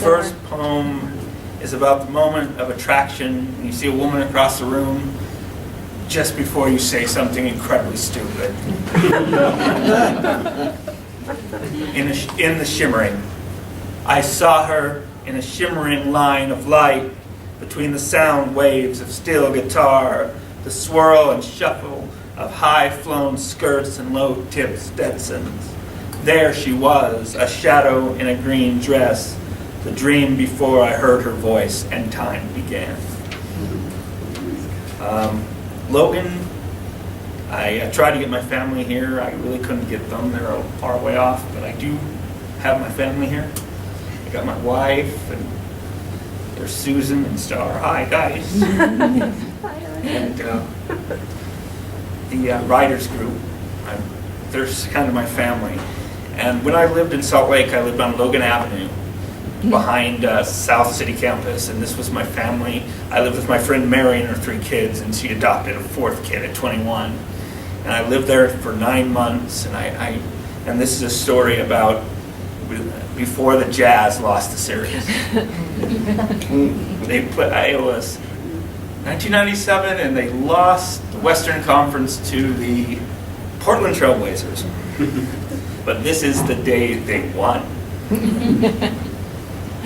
first poem is about the moment of attraction when you see a woman across the room just before you say something incredibly stupid. In the shimmering. I saw her in a shimmering line of light between the sound waves of steel guitar, the swirl and shuffle of high-flown skirts and low-tipped Stetsons. There she was, a shadow in a green dress, the dream before I heard her voice and time began. Logan, I tried to get my family here. I really couldn't get them. They're a far way off, but I do have my family here. I got my wife, and there's Susan and Star. Hi, guys. And the writers group, they're kind of my family. And when I lived in Salt Lake, I lived on Logan Avenue behind South City campus, and this was my family. I lived with my friend Mary and her 3 kids, and she adopted a 4th kid at 21. And I lived there for 9 months, and this is a story about before the Jazz lost the series. It was 1997, and they lost the Western Conference to the Portland Trailblazers. But this is the day they won.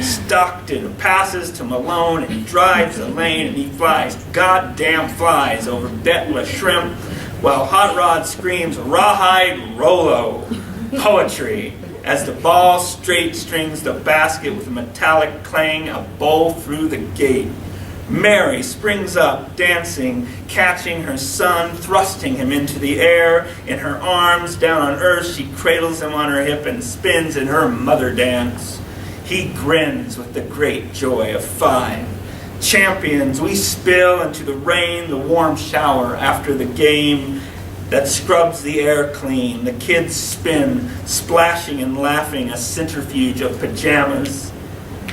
Stockton passes to Malone, and he drives the lane, and he flies, goddamn flies, over Betla Shrimp, while Hot Rod screams, rawhide Rolo, poetry, as the ball straight strings the basket with a metallic clang, a bowl through the gate. Mary springs up, dancing, catching her son, thrusting him into the air. In her arms, down on earth, she cradles him on her hip and spins in her mother dance. He grins with the great joy of 5. Champions, we spill into the rain, the warm shower after the game that scrubs the air clean. The kids spin, splashing and laughing, a centrifuge of pajamas.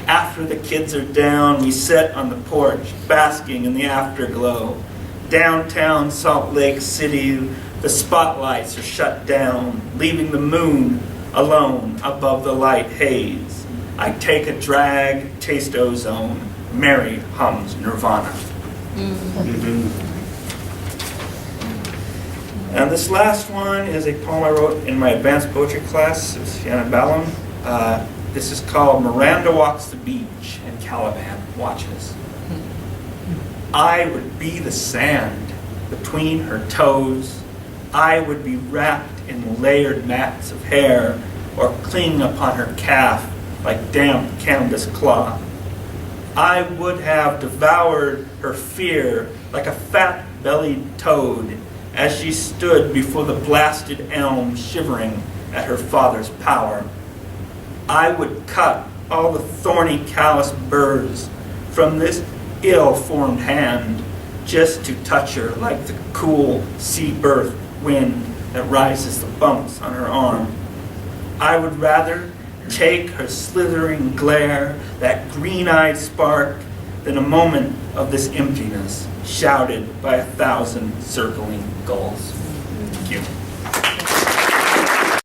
After the kids are down, we sit on the porch, basking in the afterglow. Downtown Salt Lake City, the spotlights are shut down, leaving the moon alone above the light haze. I take a drag, taste ozone. Mary hums Nirvana. And this last one is a poem I wrote in my advanced poetry class. It was antebellum. This is called Miranda Walks the Beach and Caliban Watches. I would be the sand between her toes. I would be wrapped in layered mats of hair, or cling upon her calf like damp canvas cloth. I would have devoured her fear like a fat-bellied toad as she stood before the blasted elm, shivering at her father's power. I would cut all the thorny callous burrs from this ill-formed hand just to touch her like the cool sea-birth wind that rises the bumps on her arm. I would rather take her slithering glare, that green-eyed spark, than a moment of this emptiness shouted by 1,000 circling gulls. Thank you.